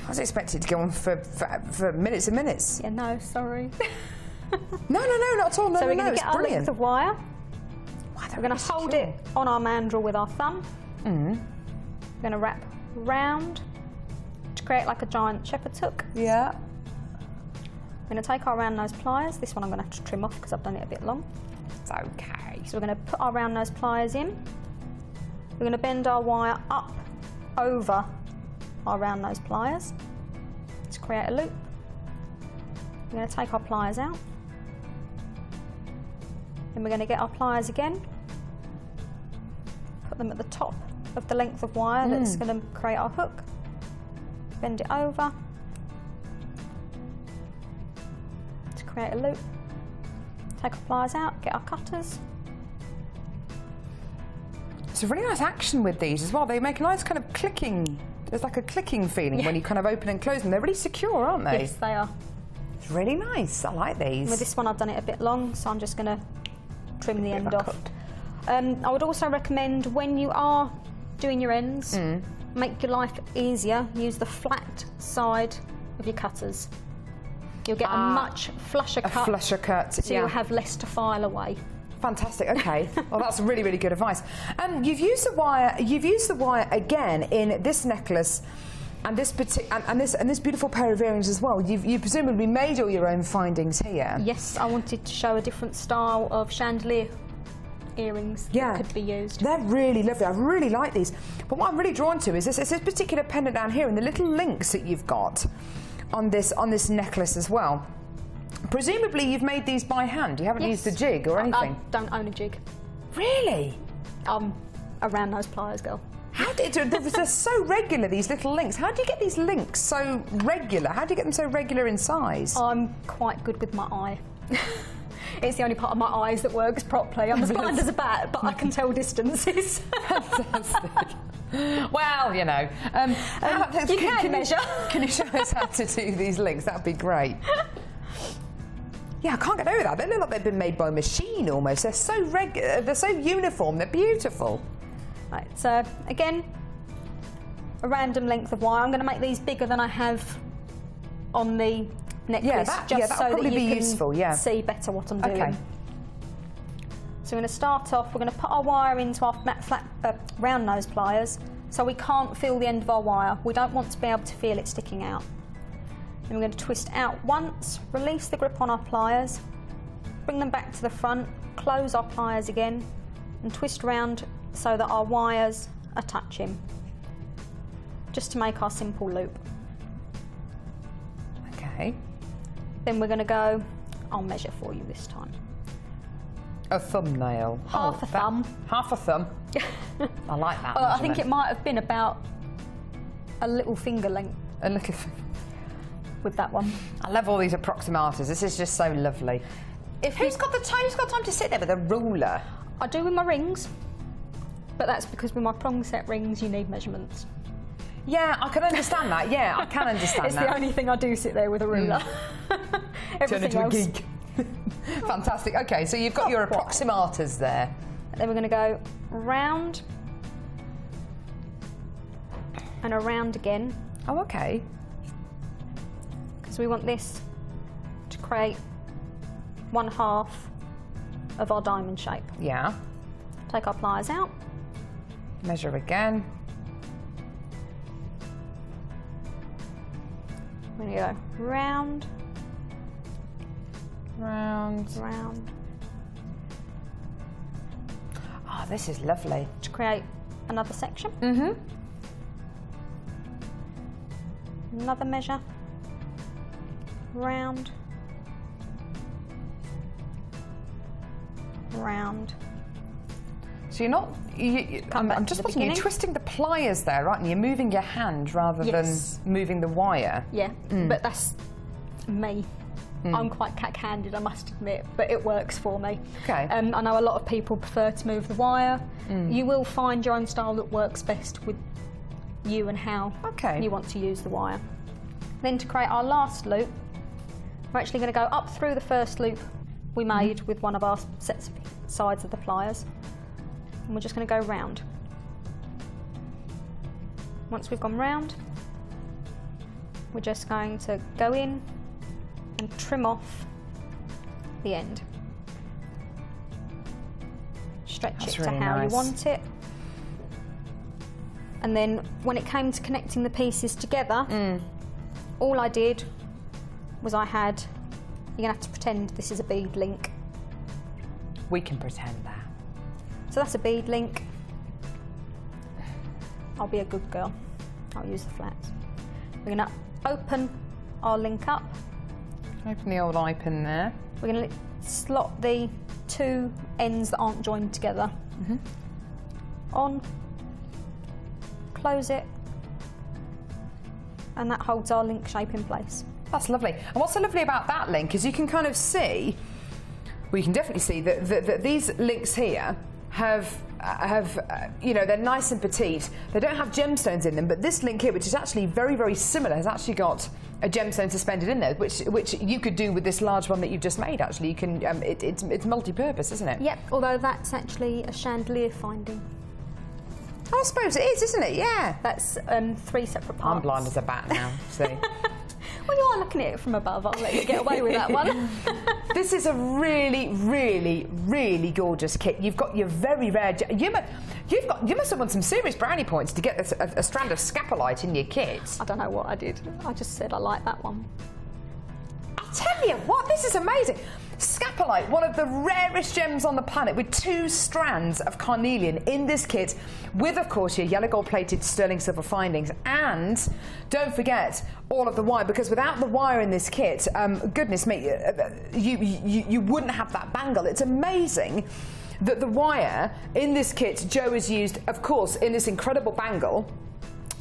I was expecting it to go on for minutes and minutes. Yeah, no, sorry. No, not at all. No, So we're going to it's get our brilliant. length of wire. Wow, We're going to hold it on our mandrel with our thumb. We're going to wrap round to create like a giant shepherd's hook. Yeah. We're going to take our round nose pliers. This one I'm going to have to trim off because I've done it a bit long. It's okay. So we're going to put our round nose pliers in. We're going to bend our wire up over our round nose pliers to create a loop. We're going to take our pliers out. Then we're going to get our pliers again, put them at the top of the length of wire that's going to create our hook, bend it over to create a loop, take our pliers out, get our cutters. It's a really nice action with these as well. They make a nice kind of clicking, there's like a clicking feeling when you kind of open and close them. They're really secure, aren't they? Yes, they are. It's really nice. I like these. With this one I've done it a bit long, so I'm just going to trim the end of a off. I would also recommend when you are doing your ends, make your life easier, use the flat side of your cutters. You'll get a much flusher cut. A flusher cut, so you'll have less to file away. Fantastic. Okay. Well, that's really, really good advice. You've used the wire. You've used the wire again in this necklace, and this beautiful pair of earrings as well. You presumably made all your own findings here. Yes, I wanted to show a different style of chandelier earrings that could be used. They're really lovely. I really like these. But what I'm really drawn to is this particular pendant down here and the little links that you've got on this necklace as well. Presumably you've made these by hand. You haven't used the jig or anything. I don't own a jig. Really? I'm a round nose pliers girl. They're so regular, these little links. How do you get these links so regular? How do you get them so regular in size? I'm quite good with my eye. It's the only part of my eyes that works properly. I'm as blind as a bat, but I can tell distances. Fantastic. Well, you know. You can measure. Can you show us how to do these links? That'd be great. Yeah, I can't get over that. They look like they've been made by a machine almost. They're so regular. They're so uniform. They're beautiful. Right, so again, a random length of wire. I'm going to make these bigger than I have on the necklace, just so that you can see better what I'm doing. Okay. So we're going to start off, we're going to put our wire into our flat round nose pliers so we can't feel the end of our wire. We don't want to be able to feel it sticking out. Then we're going to twist out once, release the grip on our pliers, bring them back to the front, close our pliers again and twist round so that our wires are touching, just to make our simple loop. Okay. Then we're going to go, I'll measure for you this time. A thumbnail. Half a thumb. Half a thumb. I like that. I think it might have been about a little finger length. A little. With that one. I love all these approximators. This is just so lovely. Who's got the time? Who's got time to sit there with a ruler? I do with my rings, but that's because with my prong set rings you need measurements. Yeah, I can understand that. Yeah, I can understand it's that. the only thing I do sit there with a ruler. Everything Turn into else. a geek. Fantastic. Okay, so you've got your approximators there. Then we're going to go round and around again. Oh, okay. Because we want this to create 1/2 of our diamond shape. Yeah. Take our pliers out. Measure again. We're going to go round. Round. Round. Oh, this is lovely. To create another section. Mm-hmm. Another measure. Round. Round. So you're not. I'm just watching you twisting the pliers there, right? And you're moving your hand rather than moving the wire. Yeah, but that's me. I'm quite cack-handed, I must admit, but it works for me. Okay. I know a lot of people prefer to move the wire. You will find your own style that works best with you and how you want to use the wire. Then to create our last loop, we're actually going to go up through the first loop we made with one of our sets of sides of the pliers. And we're just going to go round. Once we've gone round, we're just going to go in and trim off the end. Stretch it to how you want it. And then when it came to connecting the pieces together, all I did was you're going to have to pretend this is a bead link. We can pretend that. So that's a bead link. I'll be a good girl. I'll use the flats. We're going to open our link up. Open the old eye pin there. We're going to slot the two ends that aren't joined together on, close it, and that holds our link shape in place. That's lovely. And what's so lovely about that link is you can kind of see, well, you can definitely see that these links here have they're nice and petite. They don't have gemstones in them, but this link here, which is actually very, very similar, has actually got a gemstone suspended in there, which you could do with this large one that you've just made. Actually, you can. It's multi-purpose, isn't it? Yep. Although that's actually a chandelier finding. I suppose it is, isn't it? Yeah. That's 3 separate parts. I'm blind as a bat now. See. Well, you are looking at it from above. I'll let you get away with that one. This is a really, really, really gorgeous kit. You've got your very rare. You must have won some serious brownie points to get a strand of scapolite in your kit. I don't know what I did. I just said I like that one. I'll tell you what, this is amazing. Scapolite, one of the rarest gems on the planet, with 2 strands of carnelian in this kit, with, of course, your yellow gold plated sterling silver findings. And don't forget all of the wire, because without the wire in this kit, goodness me, you wouldn't have that bangle. It's amazing that the wire in this kit Jo has used, of course, in this incredible bangle.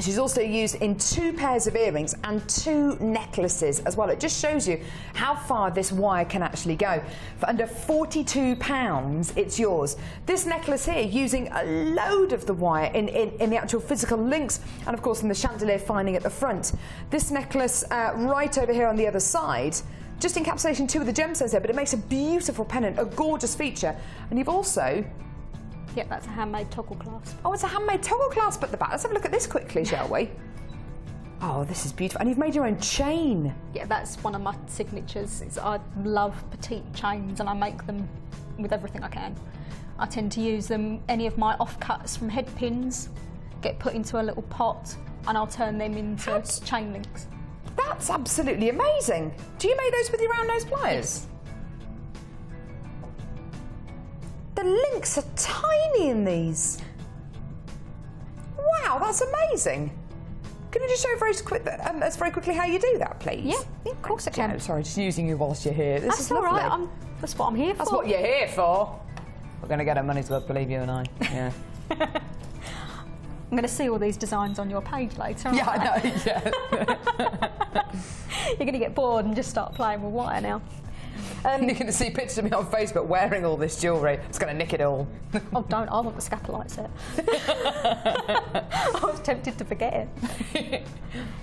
She's also used in 2 pairs of earrings and 2 necklaces as well. It just shows you how far this wire can actually go. For under £42, it's yours. This necklace here, using a load of the wire in the actual physical links, and of course in the chandelier finding at the front. This necklace right over here on the other side, just encapsulating 2 of the gemstones there, but it makes a beautiful pendant, a gorgeous feature. And you've also... Yep, that's a handmade toggle clasp. Oh, it's a handmade toggle clasp at the back. Let's have a look at this quickly, shall we? Oh, this is beautiful. And you've made your own chain. Yeah, that's one of my signatures. I love petite chains and I make them with everything I can. I tend to use them, any of my offcuts from head pins, get put into a little pot and I'll turn them into chain links. That's absolutely amazing. Do you make those with your round nose pliers? Yes. The links are tiny in these. Wow, that's amazing. Can you just show very quickly how you do that, please? Yeah, of course I can. Oh, sorry, just using you whilst you're here. This That's is all lovely. right. That's what I'm here for. That's what you're here for. We're going to get our money's worth, believe you and I. Yeah. I'm going to see all these designs on your page later. Yeah, I know. Yeah. You're going to get bored and just start playing with wire now. You're going to see pictures of me on Facebook wearing all this jewellery. It's going to nick it all. Oh, don't. I want the scapolite set. I was tempted to forget it.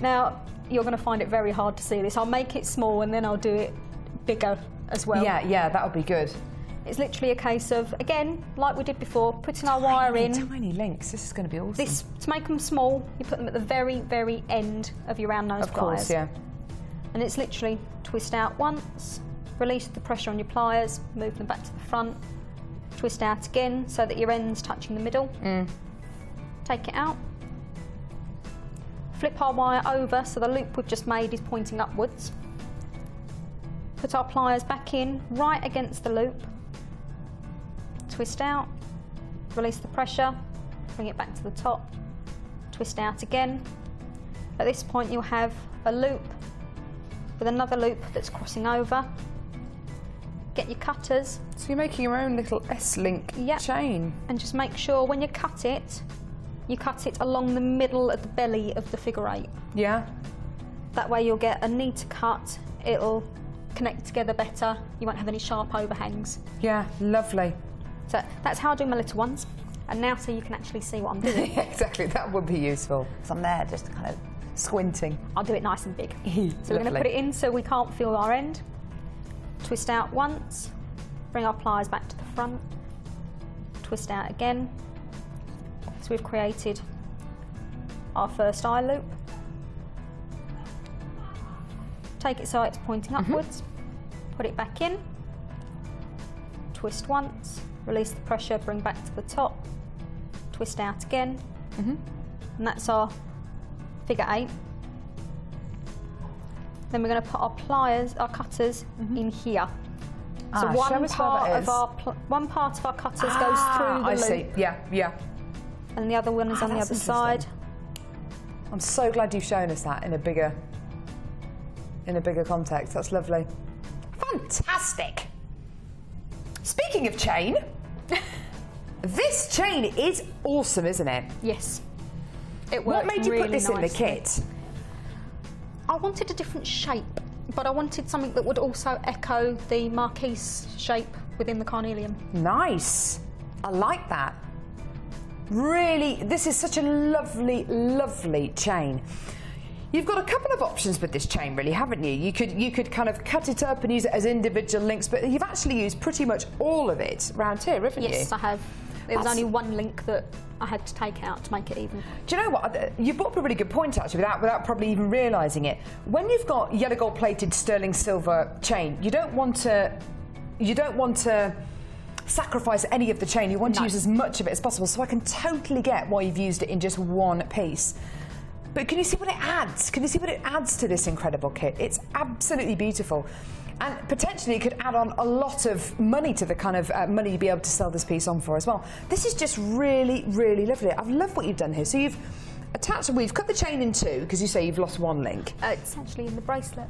Now, you're going to find it very hard to see this. I'll make it small and then I'll do it bigger as well. Yeah, that would be good. It's literally a case of, again, like we did before, putting our wire in. Tiny links. This is going to be awesome. To make them small, you put them at the very, very end of your round nose pliers. Of course, yeah. And it's literally twist out once, release the pressure on your pliers, move them back to the front, twist out again so that your end's touching the middle. Take it out. Flip our wire over so the loop we've just made is pointing upwards. Put our pliers back in, right against the loop. Twist out, release the pressure, bring it back to the top, twist out again. At this point you'll have a loop with another loop that's crossing over. Get your cutters. So you're making your own little S-link chain. And just make sure when you cut it along the middle of the belly of the figure 8. Yeah. That way you'll get a neater cut, it'll connect together better, you won't have any sharp overhangs. Yeah, lovely. So that's how I do my little ones. And now so you can actually see what I'm doing. Exactly, that would be useful. So I'm there just kind of squinting. I'll do it nice and big. So we're going to put it in so we can't feel our end. Twist out once, bring our pliers back to the front, twist out again. So we've created our first eye loop. Take it so it's pointing upwards, put it back in, twist once, release the pressure, bring back to the top, twist out again, and that's our figure 8. Then we're going to put our pliers, our cutters, in here. So one part of our cutters goes through the loop. I see. Yeah. And the other one is on the other side. I'm so glad you've shown us that in a bigger context. That's lovely. Fantastic. Speaking of chain, this chain is awesome, isn't it? Yes. It works. What made you really put this in the nicely. kit? I wanted a different shape, but I wanted something that would also echo the marquise shape within the carnelian. Nice. I like that. Really, this is such a lovely, lovely chain. You've got a couple of options with this chain, really, haven't you? You could kind of cut it up and use it as individual links, but you've actually used pretty much all of it around here, haven't you? Yes, I have. There was only one link that I had to take out to make it even. Do you know what? You brought up a really good point, actually, without probably even realising it. When you've got yellow gold plated sterling silver chain, you don't want to sacrifice any of the chain. You want to use as much of it as possible. So I can totally get why you've used it in just one piece. But can you see what it adds? Can you see what it adds to this incredible kit? It's absolutely beautiful. And potentially it could add on a lot of money to the kind of money you'd be able to sell this piece on for as well. This is just really, really lovely. I love what you've done here. So you've attached, we've cut the chain in two, because you say you've lost one link. It's actually in the bracelet.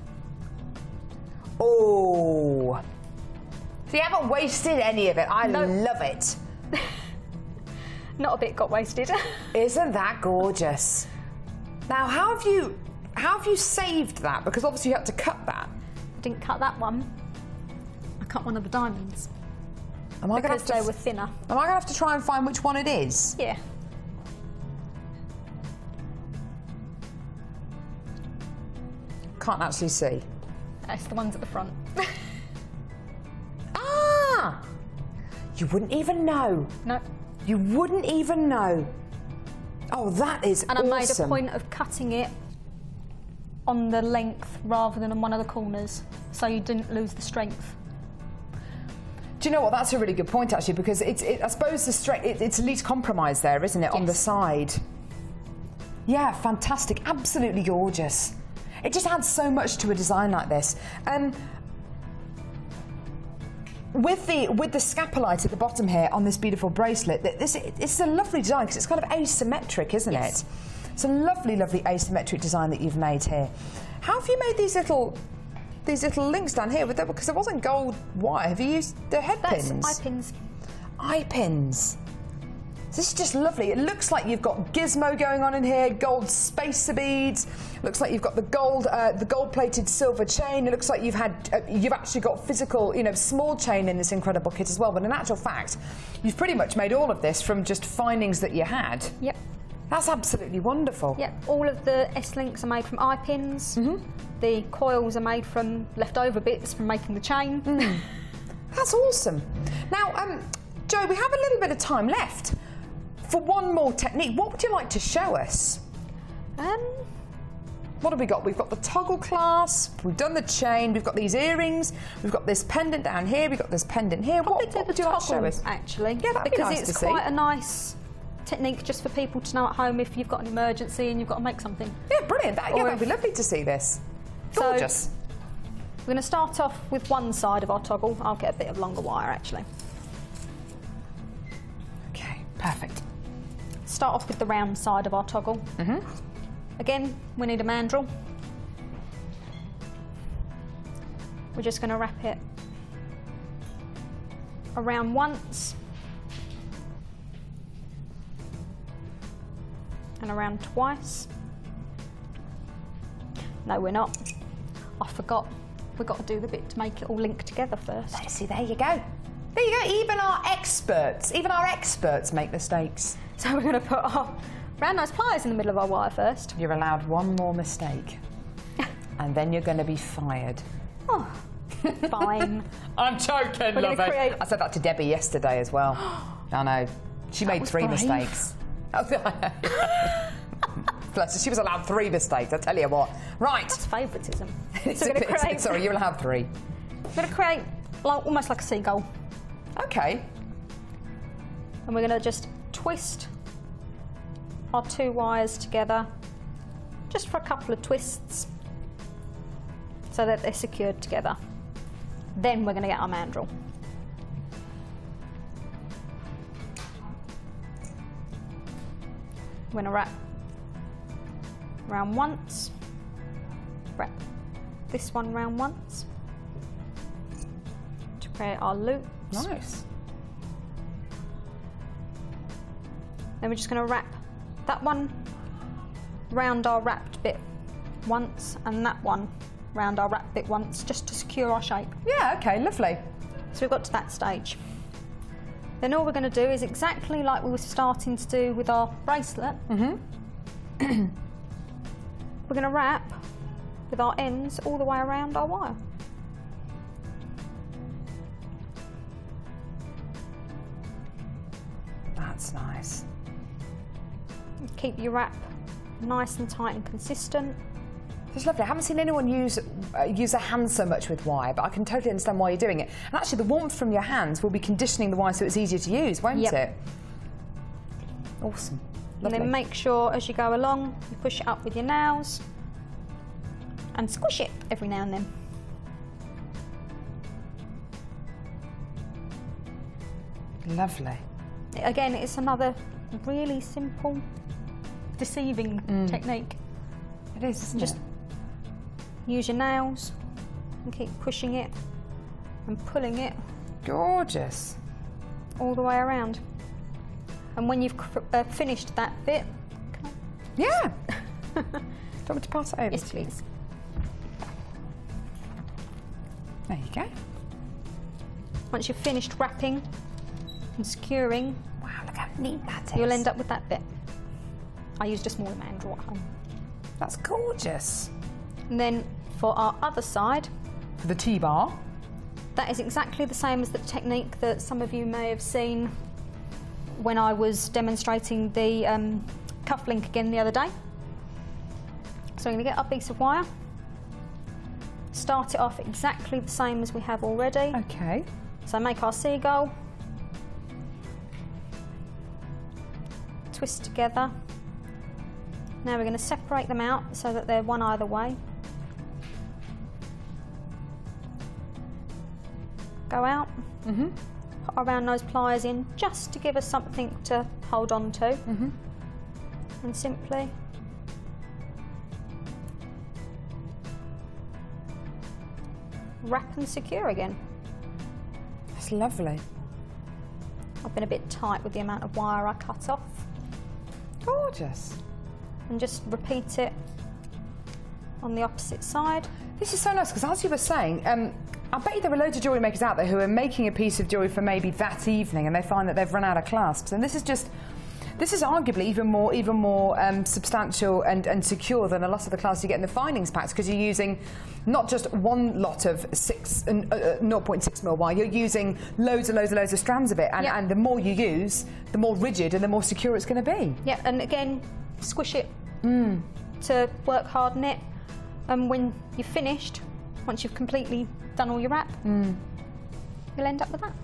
Oh. So you haven't wasted any of it. I love it. Not a bit got wasted. Isn't that gorgeous? Now, how have you saved that? Because obviously you had to cut that. I didn't cut that one. I cut one of the diamonds. Because they were thinner. Am I going to have to try and find which one it is? Yeah. Can't actually see. It's the ones at the front. Ah! You wouldn't even know. No. You wouldn't even know. Oh, that is and awesome. I made a point of cutting it on the length rather than on one of the corners, so you didn't lose the strength. Do you know what? That's a really good point, actually, because I suppose the strength, it's least compromise there, isn't it, yes. on the side? Yeah, fantastic. Absolutely gorgeous. It just adds so much to a design like this. With the scapolite at the bottom here on this beautiful bracelet, it's a lovely design because it's kind of asymmetric, isn't yes. it? It's a lovely, lovely asymmetric design that you've made here. How have you made these little links down here? Because there wasn't gold wire. Have you used the head pins? That's eye pins. Eye pins. This is just lovely. It looks like you've got gizmo going on in here, gold spacer beads. Looks like you've got the gold-plated silver chain. It looks like you've actually got physical, small chain in this incredible kit as well. But in actual fact, you've pretty much made all of this from just findings that you had. Yep. That's absolutely wonderful. Yep. All of the S-links are made from eye pins. Mm-hmm. The coils are made from leftover bits from making the chain. Mm. That's awesome. Now, Jo, we have a little bit of time left. For one more technique, what would you like to show us? What have we got? We've got the toggle clasp, we've done the chain, we've got these earrings, we've got this pendant down here, we've got this pendant here. What would you like to show us? Actually, yeah, that'd be nice because to it's quite a nice technique just for people to know at home if you've got an emergency and you've got to make something. Yeah, brilliant. That'd be lovely to see this. Gorgeous. So, we're going to start off with one side of our toggle. I'll get a bit of longer wire actually. Okay, perfect. Start off with the round side of our toggle. Mm-hmm. Again, we need a mandrel. We're just going to wrap it around once and around twice. No, we're not. I forgot. We've got to do the bit to make it all link together first. See, there you go. There you go. Even our experts make mistakes. So we're going to put our round nose pliers in the middle of our wire first. You're allowed one more mistake, and then you're going to be fired. Oh, fine. I'm joking, love it. I said that to Debbie yesterday as well. I know. She made 3 mistakes. Bless her, she was allowed 3 mistakes, I tell you what. Right. That's favouritism. Sorry, you're allowed 3. We're going to create almost like a seagull. Okay. And we're going to just twist our 2 wires together just for a couple of twists so that they're secured together. Then we're going to get our mandrel. We're going to wrap round once, wrap this one round once to create our loops. Nice. Then we're just going to wrap that one round our wrapped bit once and that one round our wrapped bit once, just to secure our shape. Yeah, okay, lovely. So we've got to that stage. Then all we're going to do is exactly like we were starting to do with our bracelet. Mm-hmm. We're going to wrap with our ends all the way around our wire. That's nice. Keep your wrap nice and tight and consistent. It's lovely. I haven't seen anyone use a hand so much with wire, but I can totally understand why you're doing it. And actually, the warmth from your hands will be conditioning the wire so it's easier to use, won't it? Awesome. Lovely. And then make sure as you go along, you push it up with your nails and squish it every now and then. Lovely. Again, it's another really simple, deceiving technique. It is, isn't Just use your nails and keep pushing it and pulling it. Gorgeous. All the way around. And when you've finished that bit, yeah, Do you want me to pass it over Yes, to you? please. There you go. Once you've finished wrapping and securing, Wow, look how neat that is. you'll end up with that bit. I used a smaller mandrel at home. That's gorgeous. And then for our other side, For the T-bar. that is exactly the same as the technique that some of you may have seen when I was demonstrating the cuff link again the other day. So I'm going to get our piece of wire, start it off exactly the same as we have already. Okay. So make our seagull, twist together. Now we're going to separate them out so that they're one either way. Go out, put our round nose pliers in just to give us something to hold on to, and simply wrap and secure again. That's lovely. I've been a bit tight with the amount of wire I cut off, Gorgeous. and just repeat it on the opposite side. This is so nice because, as you were saying, I bet you there are loads of jewellery makers out there who are making a piece of jewellery for maybe that evening, and they find that they've run out of clasps. And this is arguably even more substantial and secure than a lot of the clasps you get in the findings packs, because you're using not just one lot of 0.6 mil wire. You're using loads of strands of it, and, Yep. and the more you use, the more rigid and the more secure it's going to be. Yeah, and again, squish it to work harden it. And when you've finished, once you've completely done all your wrap, you'll end up with that.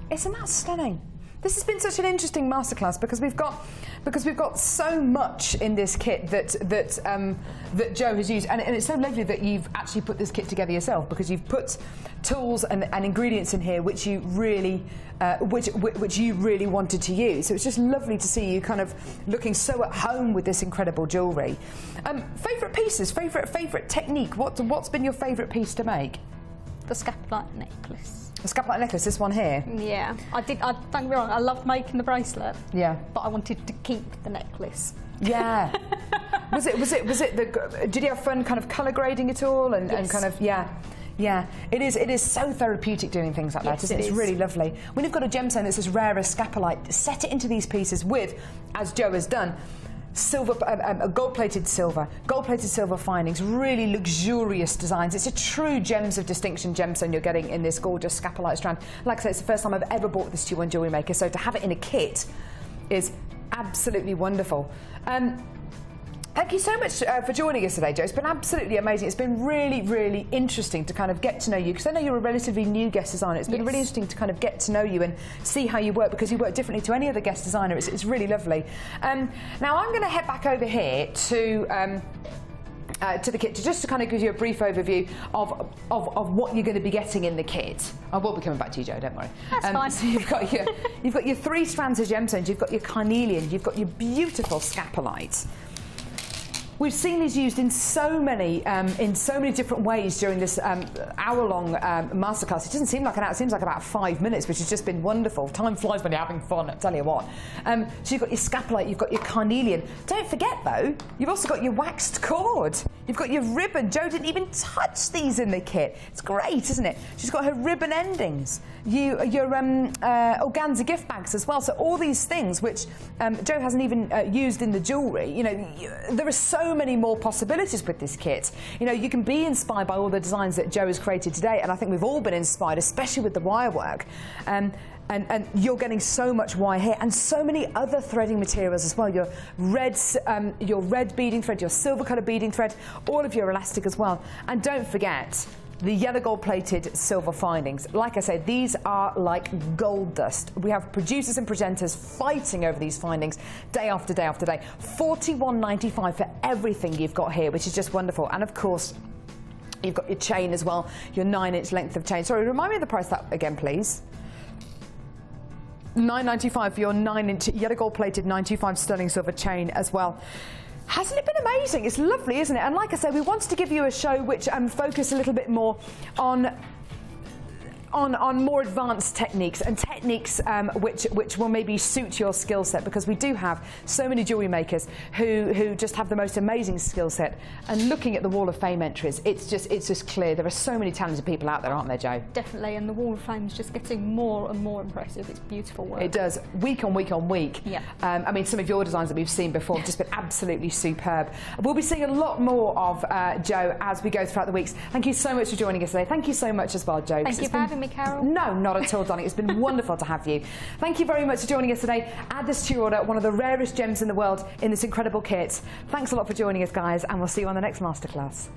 Isn't that stunning? This has been such an interesting masterclass because we've got so much in this kit that Jo has used, and it's so lovely that you've actually put this kit together yourself, because you've put tools and ingredients in here which you really which you really wanted to use. So it's just lovely to see you kind of looking so at home with this incredible jewellery. Favourite pieces, favourite technique. What's been your favourite piece to make? The scapular necklace. The scapular necklace, this one here. Yeah, don't get me wrong, I loved making the bracelet. Yeah. But I wanted to keep the necklace. Yeah. was it did you have fun kind of colour grading it all and kind of, yeah. It is so therapeutic doing things like that, isn't it? It's really lovely. When you've got a gemstone that's as rare as scapolite, set it into these pieces with, as Jo has done, silver, gold-plated silver findings, really luxurious designs. It's a true gems of distinction gemstone you're getting in this gorgeous scapolite strand. Like I said, it's the first time I've ever bought this to you on Jewellery Maker, so to have it in a kit is absolutely wonderful. Thank you so much for joining us today, Jo. It's been absolutely amazing. It's been really, really interesting to kind of get to know you, because I know you're a relatively new guest designer. It's been really interesting to kind of get to know you and see how you work, because you work differently to any other guest designer. It's really lovely. Now I'm going to head back over here to the kit just to kind of give you a brief overview of what you're going to be getting in the kit. I will be coming back to you, Jo, don't worry. That's fine. So you've got your 3 strands of gemstones, you've got your carnelian, you've got your beautiful scapolite. We've seen these used in so many different ways during this hour-long masterclass. It doesn't seem like an hour; it seems like about 5 minutes, which has just been wonderful. Time flies when you're having fun, I tell you what. So you've got your scapolite, you've got your carnelian. Don't forget, though, you've also got your waxed cord. You've got your ribbon. Jo didn't even touch these in the kit. It's great, isn't it? She's got her ribbon endings. Your organza gift bags as well. So all these things which Jo hasn't even used in the jewellery. You know, there are so many more possibilities with this kit. You know, you can be inspired by all the designs that Jo has created today, and I think we've all been inspired, especially with the wire work. And you're getting so much wire here, and so many other threading materials as well. Your red beading thread, your silver colour beading thread, all of your elastic as well. And don't forget the yellow gold plated silver findings. Like I said, these are like gold dust. We have producers and presenters fighting over these findings day after day after day. $41.95 for everything you've got here, which is just wonderful. And of course, you've got your chain as well, your 9-inch length of chain. Sorry, remind me of the price that again, please. $9.95 for your 9-inch yellow gold plated 925 sterling silver chain as well. Hasn't it been amazing? It's lovely, isn't it? And like I said, we wanted to give you a show which focused a little bit more on on more advanced techniques and techniques which will maybe suit your skill set, because we do have so many jewellery makers who just have the most amazing skill set. And looking at the Wall of Fame entries, it's just clear there are so many talented people out there, aren't there, Jo? Definitely, and the Wall of Fame is just getting more and more impressive. It's beautiful work. It does, week on week on week. Yeah. I mean, some of your designs that we've seen before have just been absolutely superb. We'll be seeing a lot more of Jo as we go throughout the weeks. Thank you so much for joining us today. Thank you so much as well, Jo. Thank you for having me, Carol. No, not at all, darling. It's been wonderful to have you. Thank you very much for joining us today. Add this to your order, one of the rarest gems in the world in this incredible kit. Thanks a lot for joining us, guys, and we'll see you on the next Masterclass.